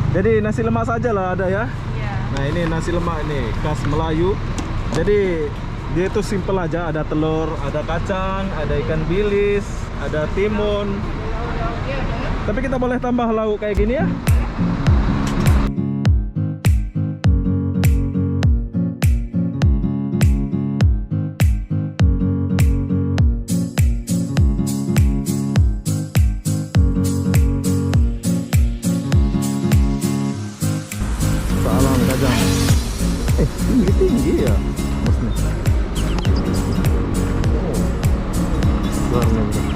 Jadi nasi lemak saja lah ada ya. Iya. Nah ini nasi lemak ini khas Melayu. Jadi dia itu simple aja, ada telur, ada kacang, ada ikan bilis, ada timun. Tapi kita boleh tambah lauk kayak gini ya. Salam kacang. Tinggi ya bosnya. Oh, besarnya udah.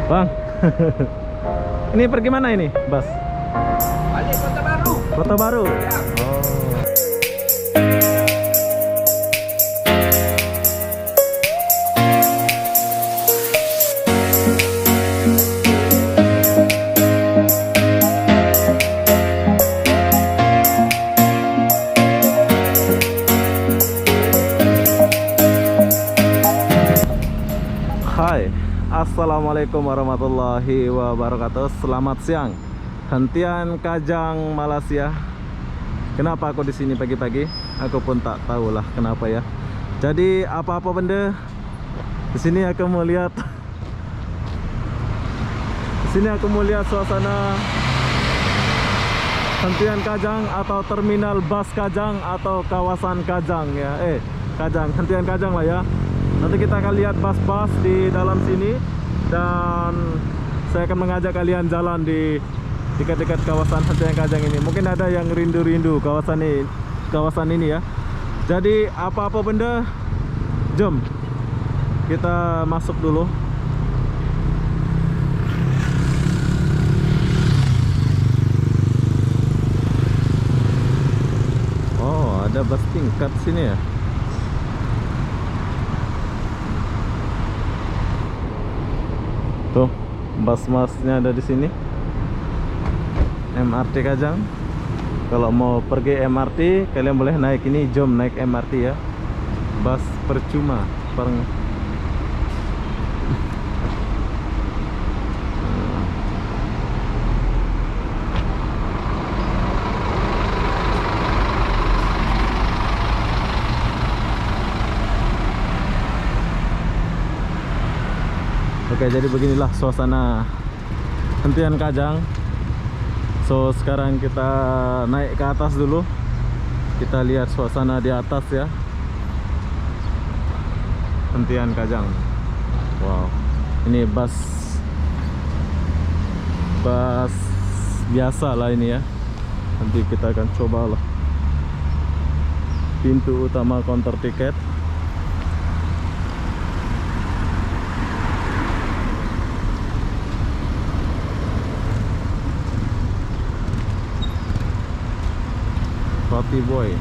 Bang, ini pergi mana ini, Bas? Balik Kota Baru. Kota Baru. Ya. Oh. Hai, assalamualaikum warahmatullahi wabarakatuh. Selamat siang. Hentian Kajang Malaysia. Kenapa aku di sini pagi-pagi? Aku pun tak tahulah kenapa ya. Jadi apa-apa benda di sini aku mau lihat. Di sini aku mau lihat suasana hentian Kajang atau terminal bus Kajang atau kawasan Kajang ya. Kajang, hentian Kajang lah ya. Nanti kita akan lihat bus-bus di dalam sini dan saya akan mengajak kalian jalan di dekat-dekat kawasan hentian Kajang ini. Mungkin ada yang rindu-rindu kawasan ini ya. Jadi apa-apa benda, jom kita masuk dulu. Oh, ada bus tingkat sini ya. Tuh, bus-busnya ada di sini. MRT Kajang. Kalau mau pergi MRT, kalian boleh naik ini, jom naik MRT ya. Bus percuma. Oke, jadi beginilah suasana hentian Kajang. So sekarang kita naik ke atas dulu. Kita lihat suasana di atas ya. Hentian Kajang. Wow. Ini bus biasa lah ini ya. Nanti kita akan coba lah. Pintu utama counter tiket. Roti Boy.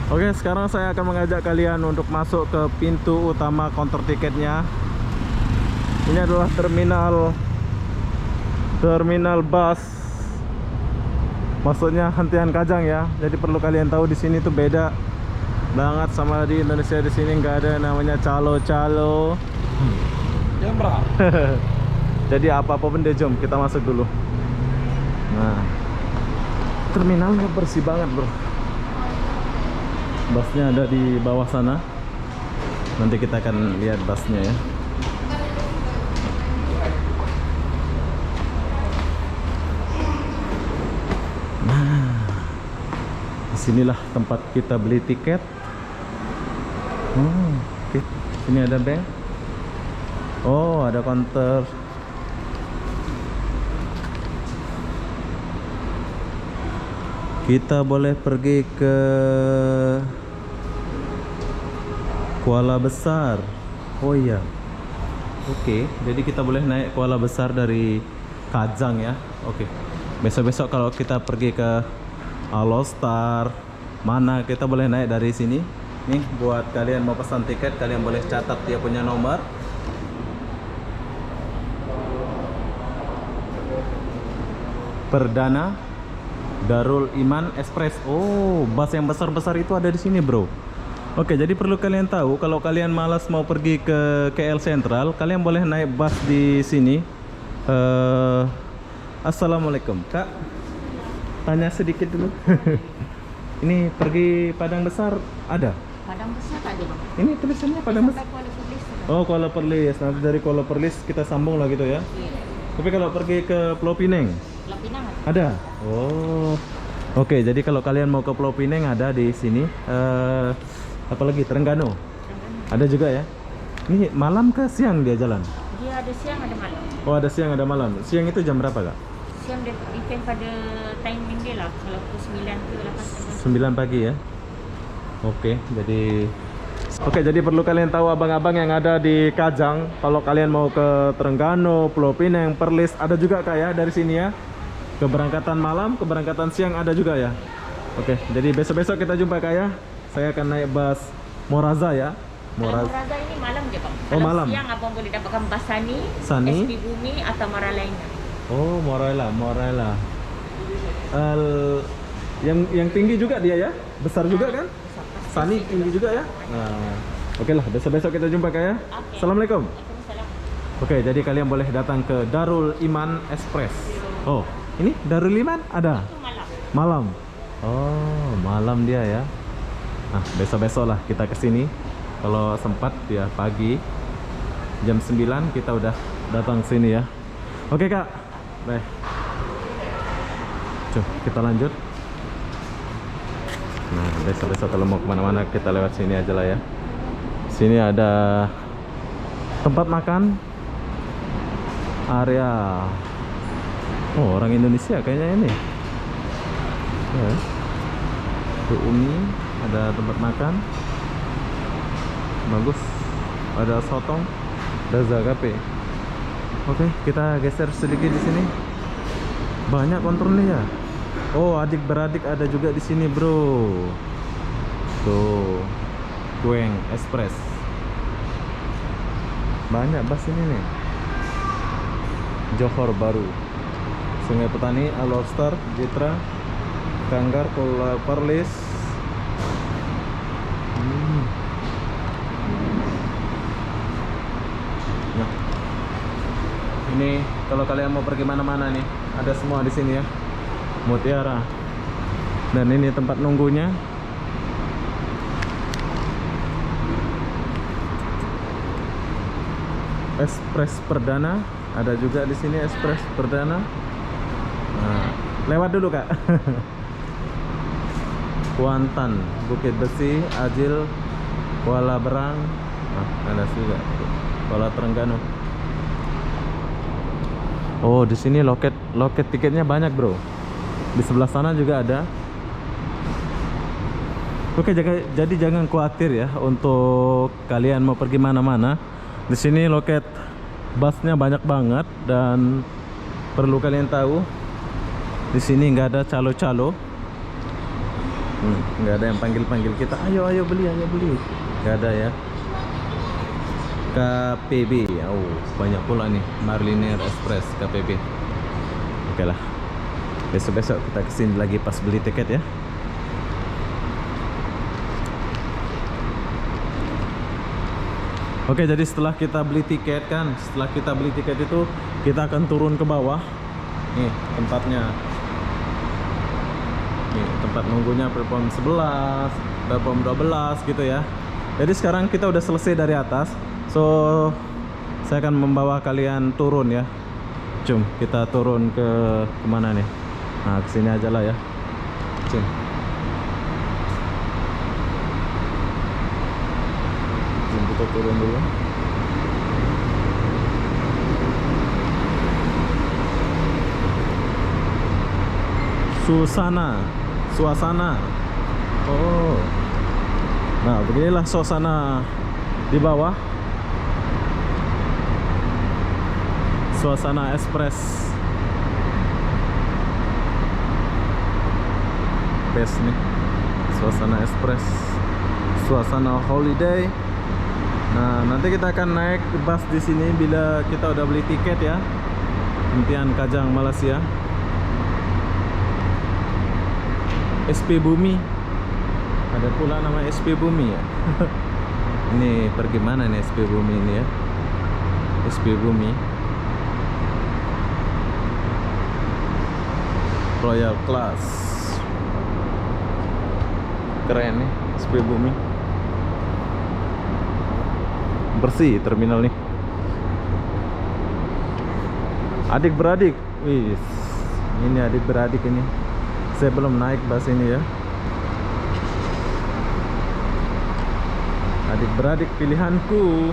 Oke, sekarang saya akan mengajak kalian untuk masuk ke pintu utama counter tiketnya. Ini adalah terminal bus. Maksudnya hentian Kajang ya. Jadi perlu kalian tahu di sini tuh beda banget sama di Indonesia. Di sini nggak ada namanya calo-calo. Jambra. Jadi apa-apa benda, jom kita masuk dulu. Nah, terminalnya bersih banget bro. Busnya ada di bawah sana. Nanti kita akan lihat busnya ya. Nah, disinilah tempat kita beli tiket. Oke. Sini ada bank. Oh, ada counter. Kita boleh pergi ke Kuala Besar. Oh iya. Oke, jadi kita boleh naik Kuala Besar dari Kajang ya. Oke. Besok-besok kalau kita pergi ke Alostar mana, kita boleh naik dari sini. Nih, buat kalian mau pesan tiket, kalian boleh catat dia punya nomor. Perdana Darul Iman Express. Oh, bus yang besar-besar itu ada di sini, bro. Oke, jadi perlu kalian tahu kalau kalian malas mau pergi ke KL Sentral, kalian boleh naik bus di sini. Assalamualaikum, Kak. Tanya sedikit dulu. Ini pergi Padang Besar ada? Padang Besar tak ada bang. Ini tulisannya Padang Besar. Sampai Kuala Perlis. Oh, Kuala Perlis. Nanti dari Kuala Perlis kita sambung lah gitu ya. Iya. Tapi kalau pergi ke Pulau Pinang Pulau Pinang ada. ada? Oh. Oke, jadi kalau kalian mau ke Pulau Pinang ada di sini. Apalagi Terengganu. Ada juga ya. Ini malam ke siang dia jalan? Dia ada siang ada malam. Oh, ada siang ada malam. Siang itu jam berapa, Kak? Siang dia depend pada timing dia lah. Kalau pukul 9 ke 8 9 pagi ya. Oke, jadi perlu kalian tahu abang-abang yang ada di Kajang, kalau kalian mau ke Terengganu, Pulau Pinang, Perlis ada juga Kak ya dari sini ya. Keberangkatan malam, keberangkatan siang ada juga ya. Oke, jadi besok-besok kita jumpa Kak ya. Saya akan naik bus Moraza ya. Kalau Moraza ini malam je bang. Oh, Kalau malam. siang abang boleh dapatkan bas Sani, Sani? SP Bumi atau Mara lainnya. Oh, Morella. Yang tinggi juga dia ya? Besar juga kan? Sani tinggi juga ya? Nah, oke lah, besok-besok kita jumpa Kak ya. Oke. Assalamualaikum. Waalaikumsalam. Oke, jadi kalian boleh datang ke Darul Iman Express. Oh, ini Darul Iman ada? Itu malam. Malam. Oh, malam dia ya. Nah, besok-besok lah kita kesini. Kalau sempat ya pagi jam 9 kita udah datang sini ya. Oke Kak, baik. Cuk, kita lanjut. Nah, besok-besok kalau mau kemana-mana kita lewat sini aja lah ya. Sini ada tempat makan, area. Oh, orang Indonesia kayaknya ini. Ya. Tuh Umi, ada tempat makan. Bagus. Ada sotong, Daza Cafe. Oke, kita geser sedikit di sini. Banyak kontrolnya ya. Oh, adik beradik ada juga di sini, bro. Tuh, Kueng Express. Banyak bus ini nih. Johor Baru, Sungai Petani, Al Lobster, Jitra, Kanggar, Kuala Perlis. Nah, ini kalau kalian mau pergi mana-mana nih, ada semua di sini ya. Mutiara. Dan ini tempat nunggunya. Express Perdana ada juga di sini, Express Perdana. Nah, lewat dulu Kak. Kuantan, Bukit Besi, Ajil, Kuala Berang. Nah, ada juga Kuala Terengganu. Oh, di sini loket tiketnya banyak, bro. Di sebelah sana juga ada. Oke, jadi jangan khawatir ya untuk kalian mau pergi mana-mana. Di sini loket busnya banyak banget, dan perlu kalian tahu di sini nggak ada calo-calo. Nggak ada yang panggil-panggil kita, ayo beli, nggak ada ya. KPB, oh banyak pula nih, Marliner Express KPB. Oke lah, besok-besok kita kesini lagi pas beli tiket ya. Oke, jadi setelah kita beli tiket itu kita akan turun ke bawah. Nih tempatnya. Nih tempat nunggunya platform 11, platform 12 gitu ya. Jadi sekarang kita udah selesai dari atas. So saya akan membawa kalian turun ya. Cum, kita turun ke kemana nih? Nah, kesini aja lah ya. Cum. Kita turun dulu. Suasana. Oh. Nah, beginilah suasana di bawah. Suasana Express. Best nih. Suasana Express. Suasana holiday. Nah, nanti kita akan naik bus di sini bila kita udah beli tiket ya. Impian Kajang, Malaysia. SP Bumi Ada pula nama SP Bumi ya. Ini pergi mana nih SP Bumi ini ya? SP Bumi Royal Class. Keren nih SP Bumi. Bersih terminal nih. Adik beradik. Wih, ini adik beradik ini. Saya belum naik bus ini ya. Adik beradik pilihanku.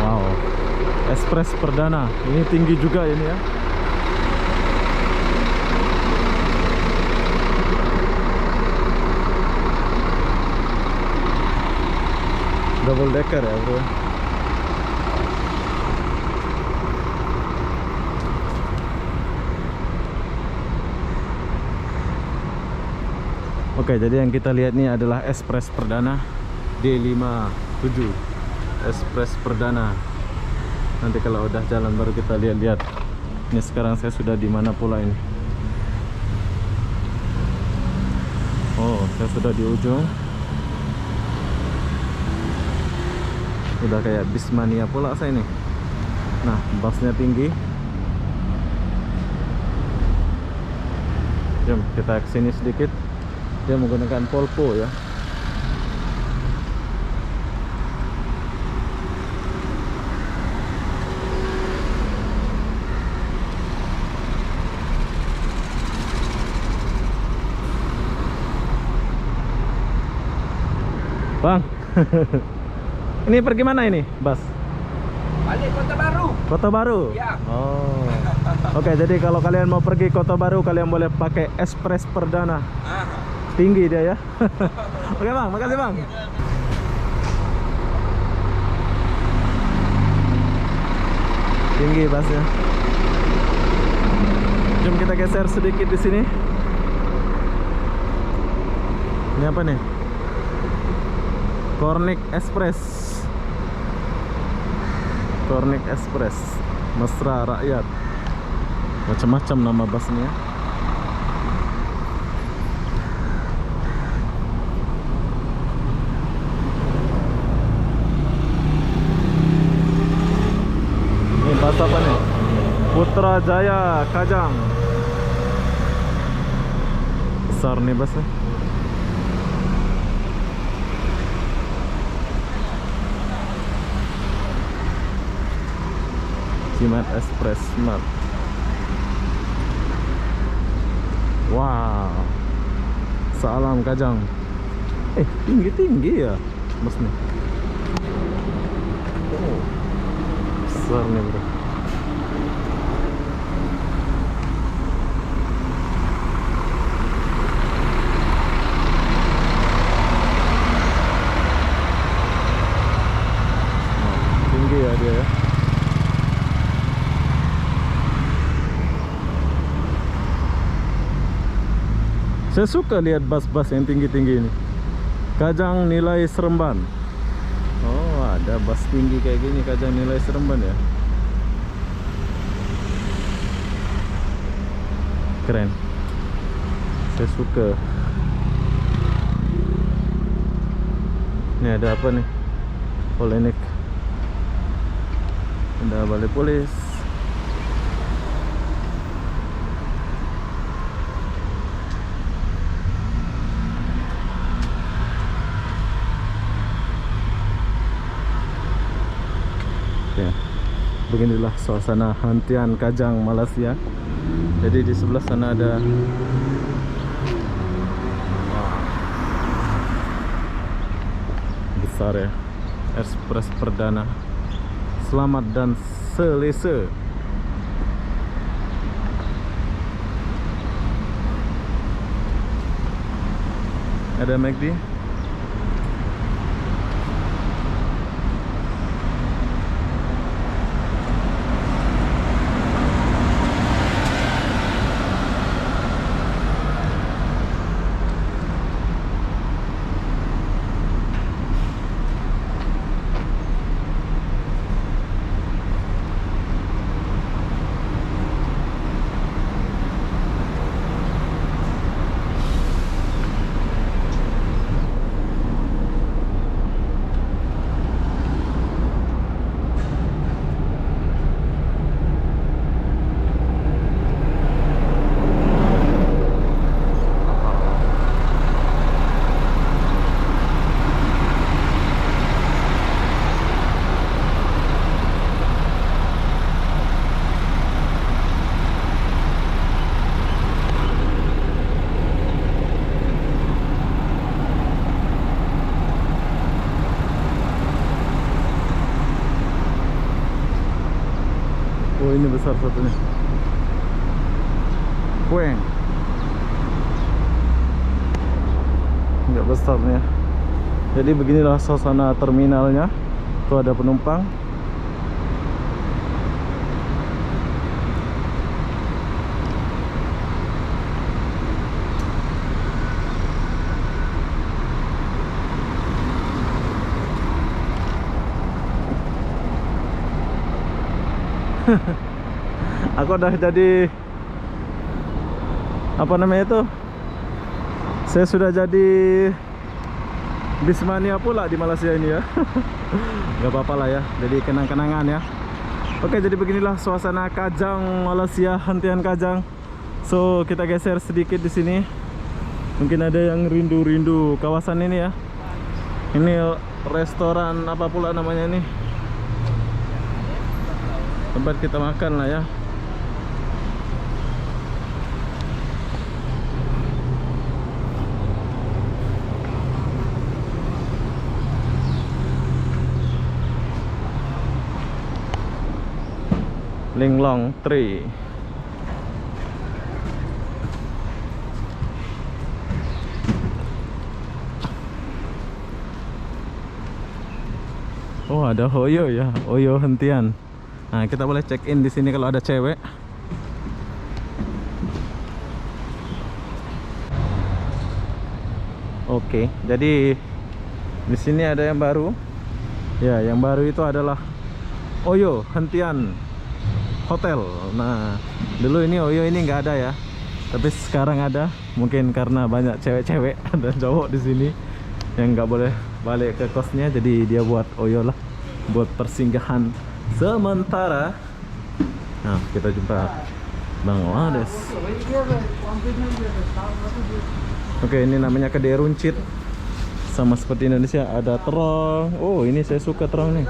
Wow, Express perdana. Ini tinggi juga ini ya. Double decker ya bro. Oke, jadi yang kita lihat ini adalah Express perdana D57. Express perdana. Nanti kalau udah jalan baru kita lihat-lihat. Ini sekarang saya sudah di mana pula ini? Oh, saya sudah di ujung. Udah kayak Bismania pula saya nih. Nah, busnya tinggi. Jom kita kesini sedikit. Dia menggunakan Polpo ya. Bang. Ini pergi mana ini, bus? Balik Kota Baru. Kota Baru? Ya. Oh. Oke, jadi kalau kalian mau pergi Kota Baru, kalian boleh pakai Express perdana. Tinggi dia ya. Oke bang, makasih bang. Tinggi busnya. Jom kita geser sedikit di sini. Ini apa nih? Kornik Express. Kornik Express, Mesra Rakyat. Macam-macam nama busnya. Ini bus apa nih? Putrajaya Kajang. Besar nih busnya. Cimat Express Smart. Wow, salam Kajang. Tinggi-tinggi ya busnya. Oh, besar nih bro. Tinggi ya dia ya. Saya suka lihat bus-bus yang tinggi-tinggi ini. Kajang Nilai Seremban. Oh, ada bus tinggi kayak gini, Kajang Nilai Seremban ya. Keren. Saya suka. Ini ada apa nih? Polenik. Ada balai polis. Ya, beginilah suasana Hantian Kajang Malaysia. Jadi di sebelah sana ada besar ya, Express perdana. Selamat dan selesa. Ada McD. ini besar satunya. Kueng. Enggak besar nih ya. Jadi beginilah suasana terminalnya. Tuh ada penumpang. Aku udah jadi apa namanya itu, saya sudah jadi bismania pula di Malaysia ini ya. Gak apa-apa lah ya, jadi kenang-kenangan ya. Oke, jadi beginilah suasana Kajang Malaysia, hentian Kajang. So kita geser sedikit di sini. Mungkin ada yang rindu-rindu kawasan ini ya. Ini restoran apa pula namanya ini, tempat kita makan lah ya. Linglong Tree. Oh, ada Oyo ya, Oyo hentian. Nah, kita boleh check in di sini kalau ada cewek. Oke, jadi di sini ada yang baru. Ya, yang baru itu adalah Oyo hentian hotel. Nah, dulu ini Oyo ini nggak ada ya, tapi sekarang ada. Mungkin karena banyak cewek-cewek dan cowok di sini yang nggak boleh balik ke kosnya, jadi dia buat Oyo lah, buat persinggahan sementara. Nah, kita jumpa Bangladesh. Oke, ini namanya kedai runcit. Sama seperti Indonesia, ada terong. Oh, ini saya suka terong nih.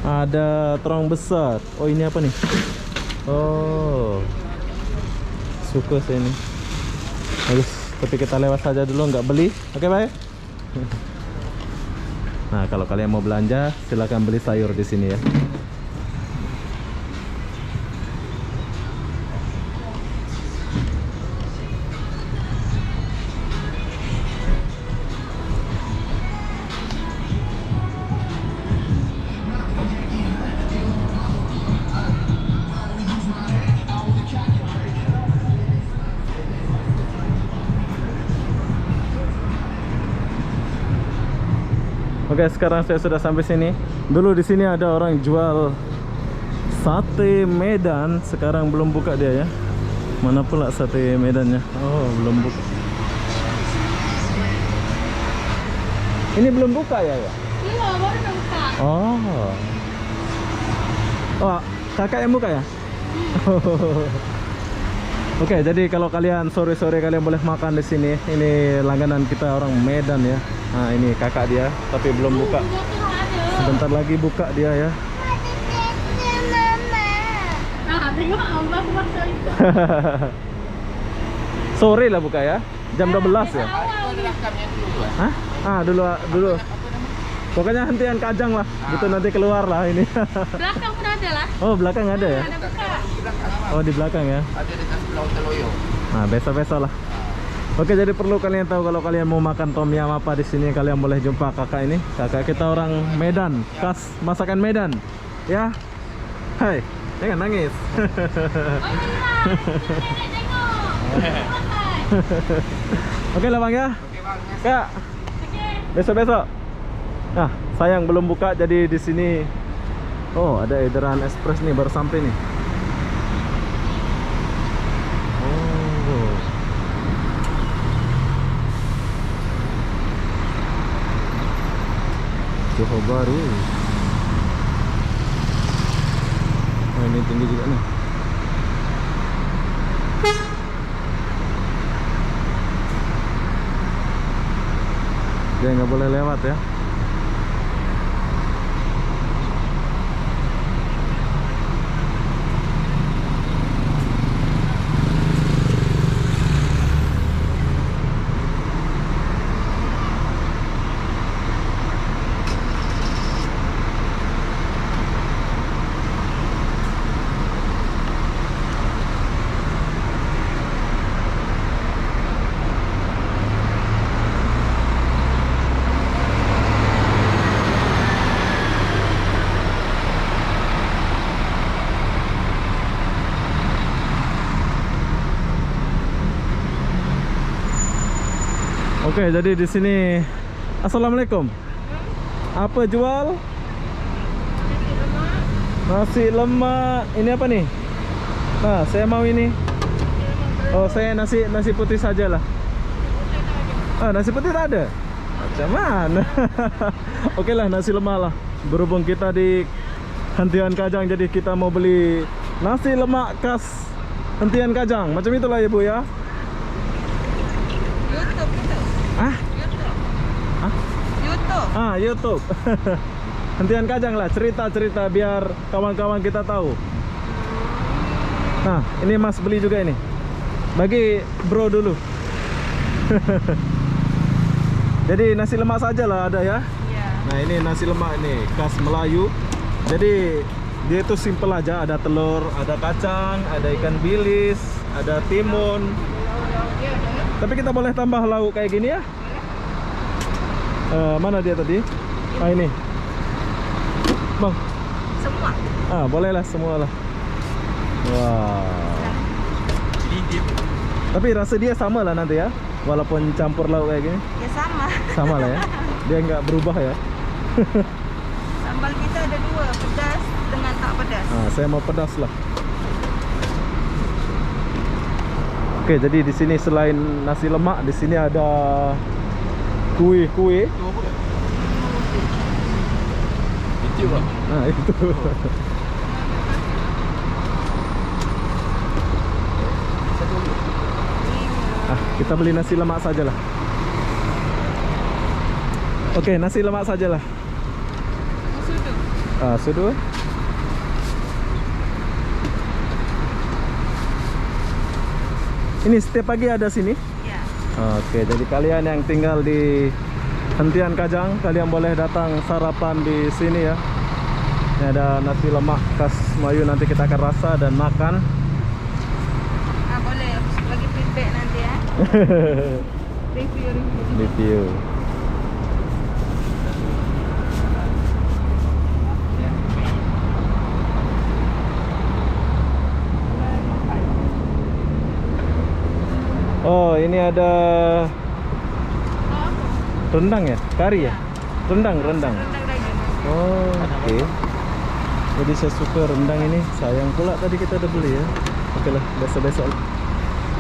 Ada terong besar. Oh, ini apa nih? Oh, suka saya ini. Bagus, tapi kita lewat saja dulu, nggak beli. Oke, baik. Nah, kalau kalian mau belanja, silakan beli sayur di sini ya. Oke, sekarang saya sudah sampai sini. Dulu di sini ada orang jual sate Medan, sekarang belum buka dia ya. Mana pula sate Medannya? Oh, belum buka. Ini belum buka ya? Iya, baru buka. Oh. Oh, kakak yang buka ya? Oke, jadi kalau kalian sore-sore kalian boleh makan di sini. Ini langganan kita orang Medan ya. Nah, ini kakak dia, tapi belum buka. Sebentar lagi buka dia ya. Nah, tengok abang masa itu. Sore lah buka ya. Jam 12 ya. Hah? Ah, dulu. Pokoknya hentian Kajang lah. Gitu nanti keluar lah ini. Belakang pun ada lah. Oh, belakang ada ya? Ada buka. Oh, di belakang ya. Ada dekat sebelah Hotel Oyo. Nah, besok-besok lah. Oke, jadi perlu kalian tahu kalau kalian mau makan tom yum apa di sini, kalian boleh jumpa kakak ini. Kakak kita orang Medan, khas masakan Medan. Ya. Hai, jangan nangis. Oh iya, tengok. Oke lah Bang ya. Oke, Bang. Kak, besok-besok. Nah, sayang belum buka, jadi di sini. Oh, ada edaran ekspres nih, baru sampai nih. Oh. Johor Baru. Oh, ini tinggi juga nih. Dia nggak boleh lewat ya. Oke, jadi di sini Assalamualaikum. Apa jual? Nasi lemak. Ini apa nih? Nah, saya mau ini. Oh, saya nasi putih sajalah. Ah, nasi putih tak ada. Macam mana? Oke lah, nasi lemak lah. Berhubung kita di Hentian Kajang, jadi kita mau beli nasi lemak khas Hentian Kajang. Macam itulah ya Bu ya. YouTube itu. Ah, YouTube. ah, YouTube. ah YouTube. Hentian Kajang lah, cerita-cerita biar kawan-kawan kita tahu. Nah, ini Mas beli juga ini. Bagi bro dulu. Jadi nasi lemak saja lah ada ya. Iya. Nah, ini nasi lemak ini khas Melayu. Jadi dia itu simple aja, ada telur, ada kacang, ada ikan bilis, ada timun. Tapi kita boleh tambah lauk kayak gini ya. Mana dia tadi? Ah, ini. Bang. Semua. Ah, bolehlah semua lah. Wah. Tapi rasa dia sama lah nanti ya. Walaupun campur lauk kayak gini. Ya sama. Sama lah ya. Dia nggak berubah ya. Sambal kita ada dua, pedas dengan tak pedas. Nah, saya mau pedas lah. Oke, jadi di sini selain nasi lemak, di sini ada kue-kue. Itu bang. Nah, itu. Ah, kita beli nasi lemak sajalah. Oke, nasi lemak sajalah. Sudu. Ah, sudah. Ini setiap pagi ada sini. Ya. Oke, jadi kalian yang tinggal di Hentian Kajang, kalian boleh datang sarapan di sini ya. Ini ada nasi lemak khas Melayu, nanti kita akan rasa dan makan. Ah, boleh bagi feedback nanti ya. Review. Review. Oh, ini ada rendang ya? Kari ya? Rendang. Rendang daging. Oh, oke. Jadi saya suka rendang ini. Sayang pula tadi kita udah beli ya. Oke lah, besok-besok.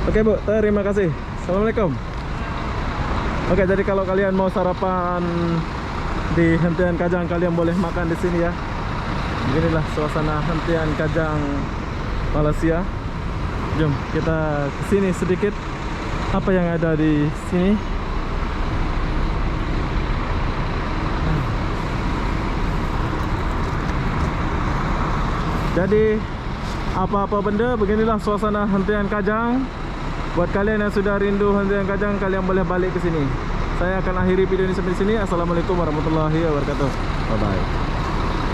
Oke Bu, terima kasih. Assalamualaikum. Oke, jadi kalau kalian mau sarapan di Hentian Kajang, kalian boleh makan di sini ya. Beginilah suasana Hentian Kajang Malaysia. Jom kita kesini sedikit. Apa yang ada di sini? Jadi apa-apa benda, beginilah suasana Hentian Kajang. Buat kalian yang sudah rindu Hentian Kajang, kalian boleh balik ke sini. Saya akan akhiri video ini sampai sini. Assalamualaikum warahmatullahi wabarakatuh. Bye bye.